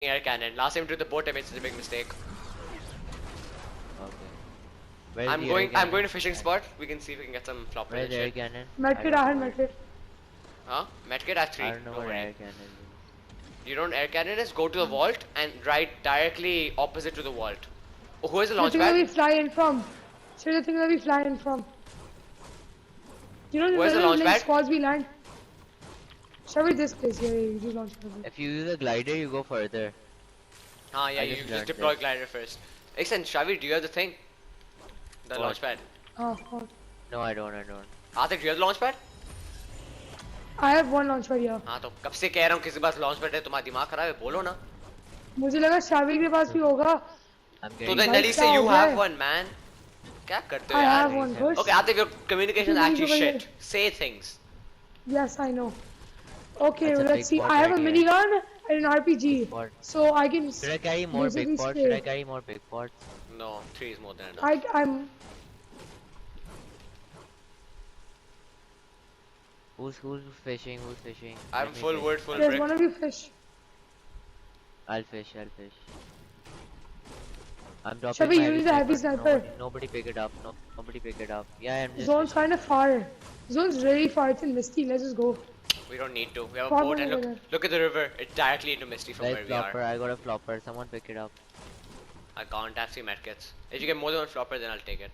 air cannon. Last time to the boat, I made such a big mistake. Okay. Where is the air I'm cannon? going to fishing spot. We can see if we can get some floppers Where is and the air shit. cannon? Medkit, I had medkit. Huh? Medkit at 3. I don't know Don't what worry. air cannon is. You don't air cannon is? Go to the vault and right directly opposite to the vault. Oh, who is the launch The thing that we pad? fly in from. So the thing that we fly in from. You know Where's the the launch little pad? squads we land? Shall we this place? Yeah, you just launch it. If you use a glider, you go further. Ah, yeah, I you just just learned deploy this. glider first. Listen, Shavi, do you have the thing? The What? launch pad. Oh, oh. No, I don't. Atik, do you have the launch pad? I have one launch pad here. हाँ तो कब से कह रहा हूँ किसी के पास launch pad है तुम्हारा दिमाग खराब है बोलो ना मुझे लगा शाविर के पास भी होगा. I'm तो getting. then भाई Nelly क्या say you हो गया have है? one man क्या करते हो I यार have one first. Okay Atik, your communication is You actually need to shit. Say things. Yes, I know. Okay, That's a let's big see. pot I have a right here. minigun and an RPG. Big pot. So I can Should I carry more basically big pots? stay. Should I carry more big pots? No, 3 is more than enough. I'm Who's fishing? Who's fishing? I'm Let me full fish. wood, full there's brick. one of you fish. I'll fish. I'm dropping Shabi, my you need a heavy sniper. Nobody pick it up. No, nobody pick it up. Yeah, I'm just. Zone's fishing. kind of far. Zone's really far. It's in Misty. Let's just go. We don't need to. We have a Problem boat and over there. look at the river. It's directly into Misty from Guys, where we flopper. are. I got a flopper. Someone pick it up. I can't have 3 medkits. If you get more than 1 flopper, then I'll take it.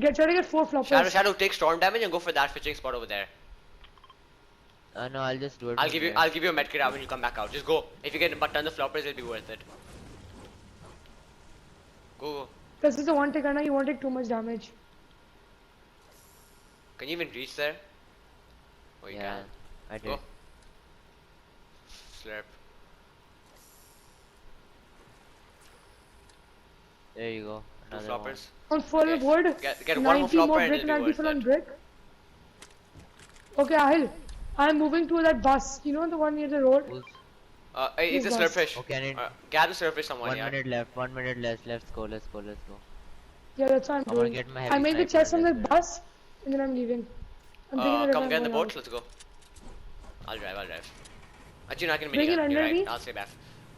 Try to get 4 floppers. Shadow, take storm damage and go for that fishing spot over there. No, I'll just do it. I'll from give you here. a medkit out when you come back out. Just go. If you get but tons of floppers, it'll be worth it. Go. This is the one take, Anna. You won't take too much damage. Can you even reach there? Oh, you Yeah, can. I did. Go. Slurp. There you go. 2 Another one. floppers. On full Okay. wood. Get 1 more 90 flopper more and brick, it'll be 90 worth full on it. brick. Okay, Ahil. I'm moving to that bus. You know the one near the road? Who's Hey, it's a Who's slurp boss? fish. Okay, I need- Grab the slurp fish someone, 1 yeah. minute left. 1 minute left. Let's go. Yeah, that's what I'm I'm gonna doing. get my I heavy make the sniper chest on the and then- bus and then I'm leaving. I'm taking the river Come and get in the going boat, out. let's go. I'll drive. Actually, not gonna Bring it minigun. under You're right. me. I'll stay back.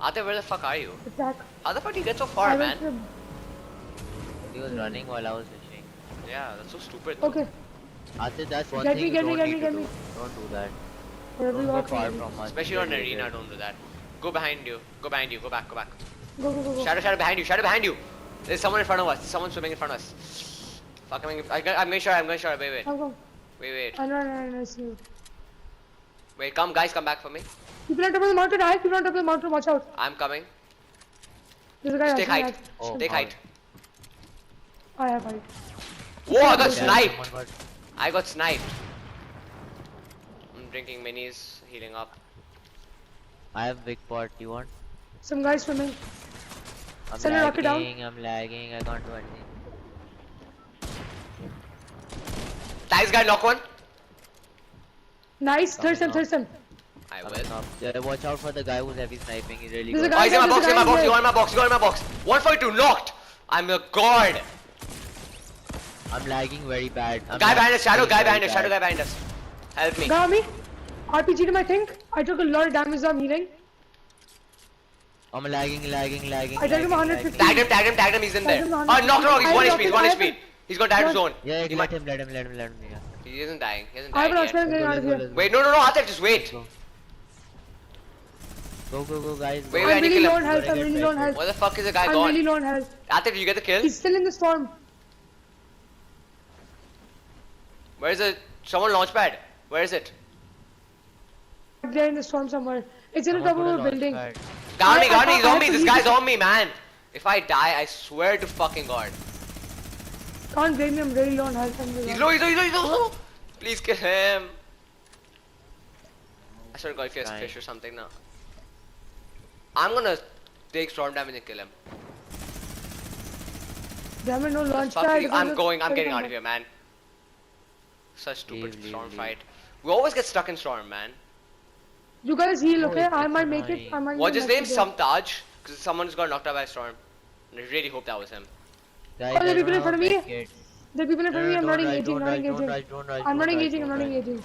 Ate, where the fuck are you? Attack. How the fuck do you get so I far, went man? to He was running while I was fishing. Yeah, that's so stupid. the- Okay, Atif, that's one Get thing me, you get me, don't get need me, to get do. me. Don't do that. wherever Don't you go are. far Go, from us. Especially on arena, don't do that. Go behind you. Go behind you. Go back. go, go. Shadow behind you. Shadow behind you. There's someone in front of us. Someone swimming in front of us. Fuck, I'm going short. Wait. Come. Wait. I know, I see you. Wait, come, guys, come back for me. People on top of the mountain, Ahil. People on top of the mountain, watch out. I'm coming. There's a guy Take rushing height. at- Oh, Take height. I have height. Whoa, I got Yeah, sniped. someone got- I got sniped. I'm drinking minis, healing up. I have big pot. You want? Some guy swimming. I'm Send a rocket down. I'm lagging. I can't do anything. Nice guy, knock one. Nice, thirst him. I will. Coming up. Yeah, watch out for the guy who's heavy sniping. He's really There's a good. Oh, guy- he's in my there's box, a guy You here. are in my box. 142, knocked. I'm a god. I'm lagging very bad. Guy behind us, Shadow guy very behind us, bad. Shadow guy behind us. Help me. Got me. RPG to my thing. I took a lot of damage, so I'm healing. I'm lagging. I took him 150. Tag him, he's in there. Tag him Oh, on- knocked, he's I 1 have HP, he's rocket, 1 I have HP. it. He's got dive No. zone. Yeah, He let him. Yeah. He isn't dying, I have an yet. Ashman getting out of here. Wait, no, Atif, just wait. Go, guys. Wait, I'm I need to really kill low him. on health. I'm really low on health. Where the fuck is the guy I'm gone? really low on health. Atif, did you get the kill? He's still in the storm. Where is it? Someone launch pad. Where is it? They're in the storm somewhere. It's in the Someone top put a of a launch building. pad. Got me, I he's on me. have to This leave guy's this- on me, man. If I die, I swear to fucking God. Can't blame me. I'm really low on health. I'm really He's low. low. Please kill him. I swear to God, if he has Fine. fish or something now. I'm gonna take storm damage and kill him. Damn it, no launch Fuck pad. you. I'm getting out of here, man. Such stupid Leave. storm fight. We always get stuck in storm, man. You guys heal, Oh, okay? it's I might make it. annoying. I might What's make his it name? next Samtaj. Because someone's got knocked out by a storm. And I really hope that was him. Guys, Oh, there I are people don't in front of have me. medkits. The people in front of me, I'm not engaging. Don't rush. I'm not engaging.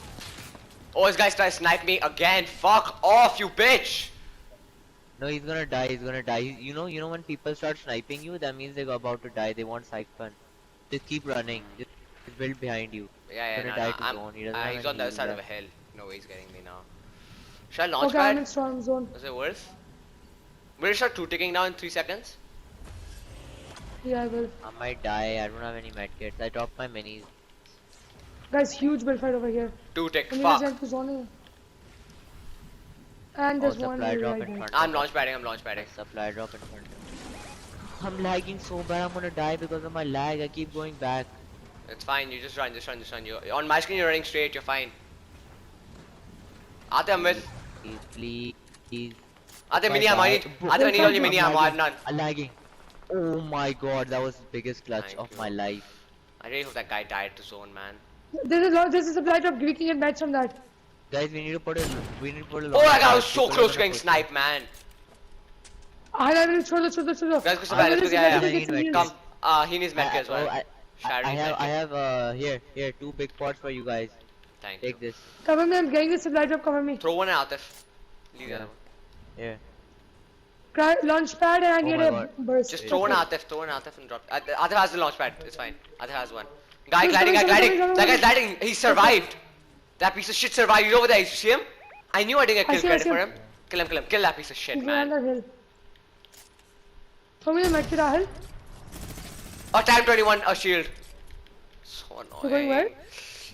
Oh, this guy's trying to snipe me again. Fuck off, you bitch. No, he's gonna die. He's gonna die. You know when people start sniping you, that means they're about to die. They want psych fun. Just keep running. Just build behind you. Yeah, He's no, gonna no. die to zone. He doesn't have He's any on the other heals side of a left. hill. No way he's getting me now. Should I launch Okay, I'm pad? in storm zone. Is it worth? We'll start two ticking now in 3 seconds. Yeah, I will. I might die. I don't have any medkits. I dropped my minis. Guys, huge build fight over here. 2 tick. Can you Fuck. guys to zone? And Oh, there's one supply here drop right in there. front. I'm of launch us. padding. I'm launch padding. Supply drop in front. Of us. I'm lagging so bad. I'm gonna die because of my lag. I keep going back. It's fine. You just run. Just run. Just run. You on my screen. You're running straight. You're fine. Ate, I'm with. Please. Ate, mini Bye ammo. I bye. need. Ate, I need only I'm mini ammo. I have none. I'm lagging. Oh my god, that was the biggest clutch Thank of you. my life. I really hope that guy died to zone, man. There's a supply drop. We can get match from that. Guys, we need to put a. We need to put a. Oh my god, I was launch so pad. close to People are getting gonna sniped, man. I will chodo. Guys, go supply. Let's go. Yeah, I yeah. need medkits. Come. He needs push. medkit as well. Shattering I medkit. have here 2 big pots for you guys. Thank you. Take this. Cover me. I'm getting the supply drop. Cover me. Throw one at Atif. Leave the Yeah. other one. Here. Launch pad and I Oh need my a God. burst. Just throw one at Atif. Throw one at Atif and drop. Atif has the launch pad. It's fine. Atif has one. Guy He's gliding. Guy coming, gliding. coming, That guy's coming. gliding. He survived. That piece of shit survived. He's over there. You see him? I knew I didn't I get see, kill I credit see for him. him. Kill him. Kill him. Kill that piece of shit, He's on man. that hill. Throw me the medkit, Rahul. Oh, time 21. A shield. So You're going where? annoying.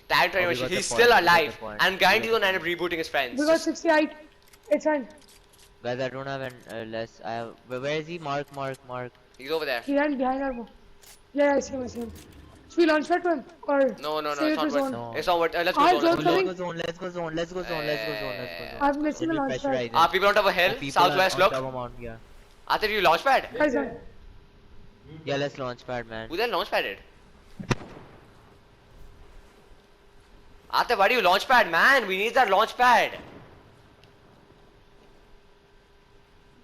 Time 21. we got the He's point, still we got the alive. point. And guaranteed he'll end up rebooting his friends. We got 68. It's fine. Guys, I don't have an less. I have. Where is he? Mark. He's over there. He ran behind our wall. Yeah, I see him. Should we launch that one? Or No, save it's it not for zone? worth. No. It's not worth. Let's go I'll zone. zone Let's go coming. zone. Let's go zone. Let's go zone. I've missed Let the me launch pad. pressurize Ah, people on top of a hill. People Southwest, on look. top of Mount, yeah. Atif, you launch pad? Guys, Yeah, let's launch pad, man. Who the hell launch padded? Atif, why do you launch pad, man? We need that launch pad.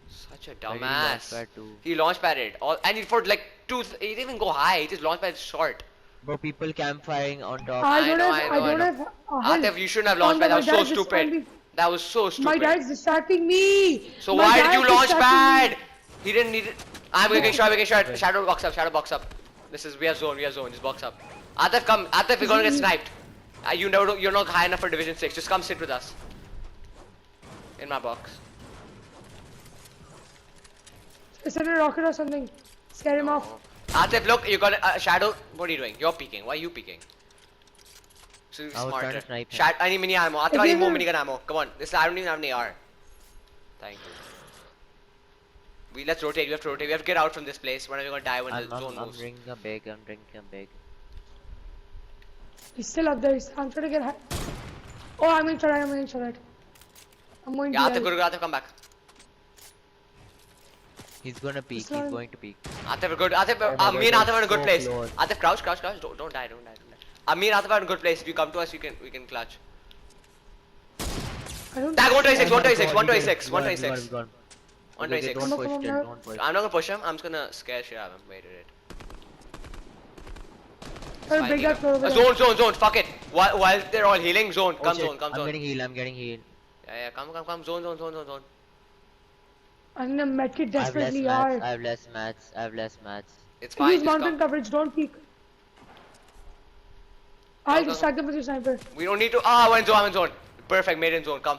Such a Why did he launch dumbass. pad too? He launch padded. And he for like two. He didn't even go high. He just launch pad short. Bro, people campfiring on top. I know, don't I have. know, I I don't know. have. a hill. Atif, you shouldn't have launched Oh, pad. That was my so dad just stupid. told me- That was so stupid. My dad's distracting me. So My why did dad's you launch distracting me. pad? He didn't need it. I'm getting shot. Shadow box up. We have zone. Just box up. Atif, come. Atif, we're gonna get sniped. You're not high enough for Division 6. Just come sit with us. In my box. Send a rocket or something. Scare him off. Atif, look, you got a Shadow. What are you doing? You're peeking. Why are you peeking? So I was trying smarter. to snipe him. I need mini ammo. Atif, I need more minigun ammo. Come on. I don't even have an AR. Thank you. Let's rotate. We have to rotate. We have to get out from this place. When are we gonna die when the zone I'm moves? drinking a big. He's still up there. I'm trying to get high. Oh, I'm going to try. I'm going Yeah, to. Atif, come back. He's gonna peek. It's He's not- going to peek. Atif, we're good. Atif, Oh my me and God, Atif are in a good so place. close. Atif, crouch. Don't die. Me and Atif are in a good place. If you come to us, we can clutch. I don't. Tag 126, Oh my 126, God, 126, we got him, 126. we got him. 126. Don't Come push on, it, come on, don't push. I'm not gonna push him. I'm just gonna scare shit out of him. Wait. I'll Fine, break leave that him. floor over there. Zone. Fuck it. While they're all healing, zone. Oh Come shit, zone. I'm getting healed. Yeah. Come. Zone. I'm in a medkit I have less desperately mats. hard. I have less mats. It's fine. Use Just mountain come. coverage. Don't peek. I'll Come. distract them with your sniper. We don't need to. I'm in zone. Perfect. Made in zone. Come.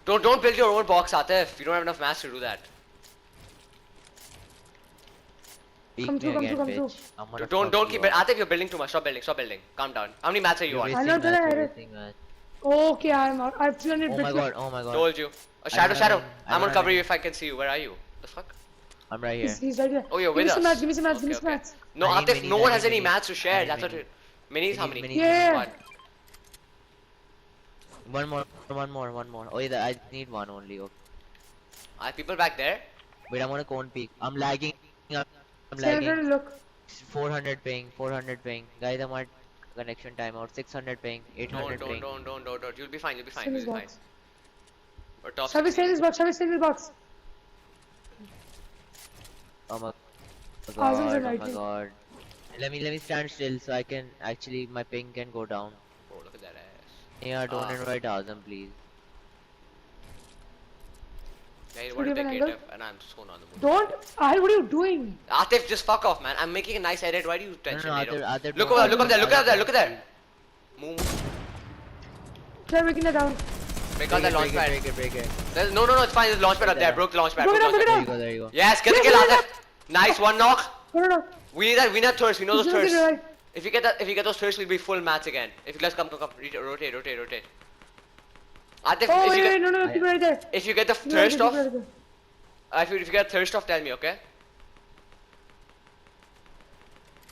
Don't build your own box, Atif. You don't have enough mass to do that. Peek Come me through, come again, through, come bitch. through. I'm gonna Don't fuck keep you it. up. Atif, you're building too much. Stop building. Calm down. How many mats are you You're on? wasting not gonna mats, you're edit. wasting mats. Okay, I'm out. I have 300 Oh bits my left. god, oh my god. Told you. A I shadow. don't have I'm gonna any- cover you if I can see you. Where are you? The fuck? I'm right here. He's right here. Oh, you're Give me with some us. mats, give me some mats, give me Okay, some okay. mats. No, I need Atif, minis, no I one need has any minis. mats to I share. need That's what minis. it. Minis, how many? Minis. Yeah. One more. Oh yeah, I need one only. Okay. Are people back there? Wait, I'm on a cone peak. I'm lagging. I'm Stand there lagging. and look. 400 ping. Guys, I'm at connection timeout. 600 ping. 800 ping. Don't. You'll be fine. Stay in his box. Or top Shall we stay in 16. this box? Stay in this box. Oh my Thousands god. of Oh my lightning. god. Let me stand still so I can actually my ping can go down. Oh, look at that ass. Yeah, don't Ah. invite Azam, please. Yeah, you Should want to we have pick an it angle? up, and I'm so on the mood. Don't. Ahil, what are you doing? Atif, just fuck off, man. I'm making a nice edit. Why do you tension me? Atif, Look no, over, look up there, look Atif, up there, look up there. Move. Try breaking that down. Break out the launch pad. break it. No, it's fine. There's a launch pad up there. Broke the launch pad. Broke it broke up, the launch broke it pad. up. There you go. Yes, get the Yes, kill, yes, Atif. Nice, one knock. No. We need that thirst. We know those He's looking thirsts. right. If you get those thirsts, we'll be full match again. If you guys come. Rotate. Atif, Oh, if you wait, get, no, keep it right there. if you get the Keep it right thirst there, off, keep it right there. if you get thirst off, tell me, okay?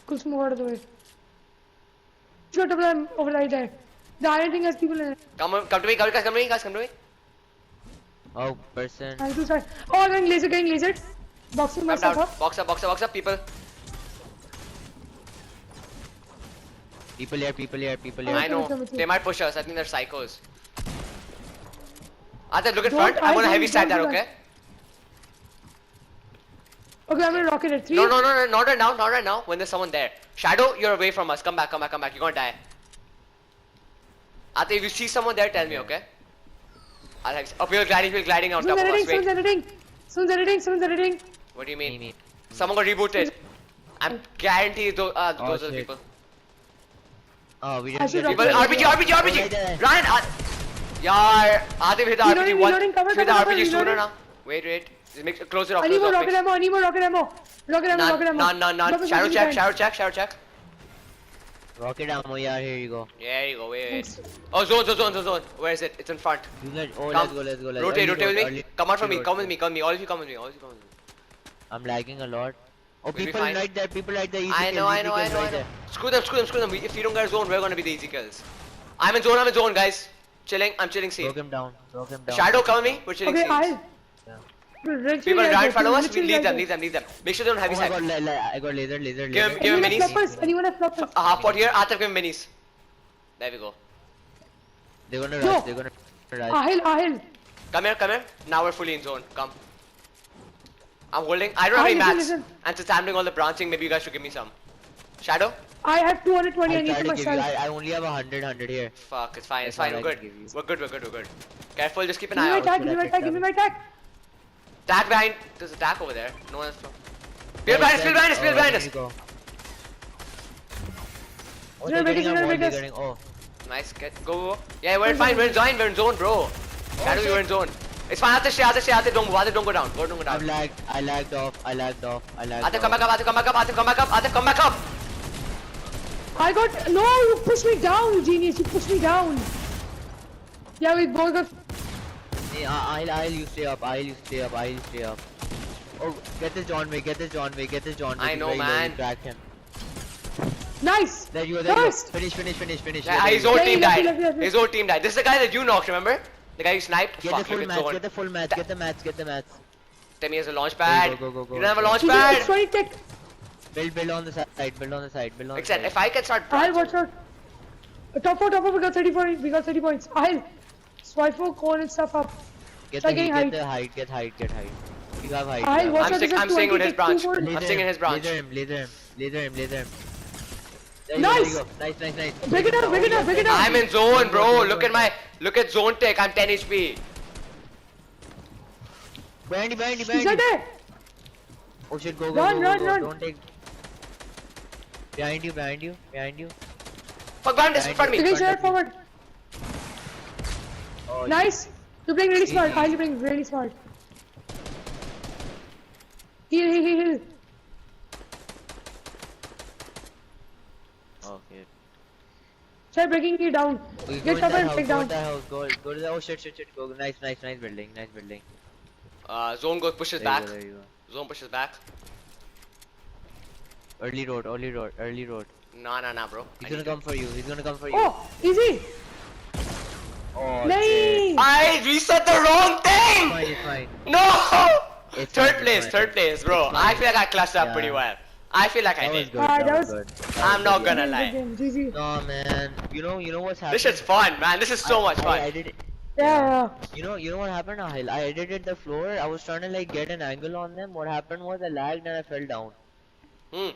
Cool, move out of the way. Shut up, I'm over right there. The iron thing has people in it. Come to me, guys, come to me. Oh, person. I'm too sorry. Oh, I'm getting lasered. Boxing Come myself down. up. Box up, people. People here. I know. come with you. They might push us. I think they're psychos. Atif, look in Don't- front. I'm gonna I heavy don't stack that, do okay? that. Okay, I'm gonna rocket it. 3. No, not right now. When there's someone there. Shadow, you're away from us. Come back. You're gonna die. Atif, if you see someone there, tell me, okay? We're gliding on top of us. Someone's Wait. editing. What do you mean? Me. Someone got rebooted. I'm guaranteed those are the shit. people. Oh, we I didn't should get People, rocket. RPG! Ryan! Yaar, Atif hit the Reloading, RPG once. reloading, cover, Hit the cover, RPG sooner reloading. now. Wait. Close it off. I need more rocket please. ammo. Rocket ammo. None. Weapons Shadow are check. fine. rocket ammo. Yeah, here you go. There you go, wait. Thanks. Oh, zone. Where is it? It's in front. Let's Come. go. Rotate with me. Early Come out from me. road, Come with me. All of you come with me. I'm lagging a lot. Oh, We'll be people fine. right there. Easy I kills, know. easy kills right there. Screw them. If you don't get a zone, we're gonna be the easy kills. I'm in zone, guys. I'm chilling safe. Broke him down. Shadow, come with me. We're chilling Okay, safe. People right in front of us. We leave them. Make sure they don't have Oh heavy my sack. god, I got laser. Give him minis. Anyone have floppers? Half pot here. Atif, give him minis. There we go. They're gonna No. rush. Ahil. Come here. Now we're fully in zone. Come. I'm holding. I don't have any mats. Listen. And since I'm doing all the branching, maybe you guys should give me some. Shadow? I have 220. I I'll need try for to give you. myself. I only have 100 here. Fuck, it's fine. That's all We're I good. can give you. We're good. Careful, just keep an Give me eye my out. tag. Give me my tag. Tag behind. There's a tag over there. No one's from. Spill behind us. There you go. Oh, They're they're getting making a wall, us. they're getting. Oh, Nice, go. Yeah, we're fine. We're in zone, bro. Shadow, you're in zone. It's fine. Atif, don't move. Atif, don't go down. Don't go I've down. lagged. I lagged off. Atif, come back up. Atif, come back up. I got. No, you pushed me down, you genius. You pushed me down. Yeah, we both got. I'll you stay up. Oh, get this John Wick. I know, man. Crack him. Nice. There you go. First. Finish. Yeah, his whole Yeah, team left, died. left. His whole team died. This is the guy that you knocked, remember? The guy you sniped? Get Fuck, the full look at match. zone. Get the full match. Get the match. Temi has a launch pad. Go. You don't have a launch It's pad. 20 tech. Build on the side. Except if I can start. Ahil, watch out. Top 4, we got 30 points. Ahil, swipe for cone and stuff up. Get Try the getting height. height. Get height. You have height. Ahil, watch out. I'm staying with his branch. Laser I'm staying in his branch. Laser him. There Nice. you go. Nice. Break it up. I'm in zone, bro. Look at zone tech. I'm 10 HP. Behind He's right there. Oh shit, go. Run. Don't take. Behind you. Fuck, behind us, in front of me. Okay, share forward. Oh, Nice. You're playing really smart. Ahil, you're playing really smart. Heal. Okay. Try breaking you down. Okay, Get cover and take down. Go to the. Oh shit. Go. Nice building. Zone goes pushes There you back. go, there you go. Zone pushes back. Early road. Nah, bro. He's gonna come for you. Oh, easy. Oh, Nice. shit. I reset the wrong thing. It's fine. No. It's Third fine. place, bro. It's I fine. feel like I clutched up Yeah. pretty well. I feel like I That was did. good. Ah, That that was was- good. I'm not good. gonna lie. GG. No man. You know what's happening? This shit's fun, man. This is so much I fun. edited. Yeah. You know what happened? I edited the floor. I was trying to like get an angle on them. What happened was I lagged and I fell down. Hmm.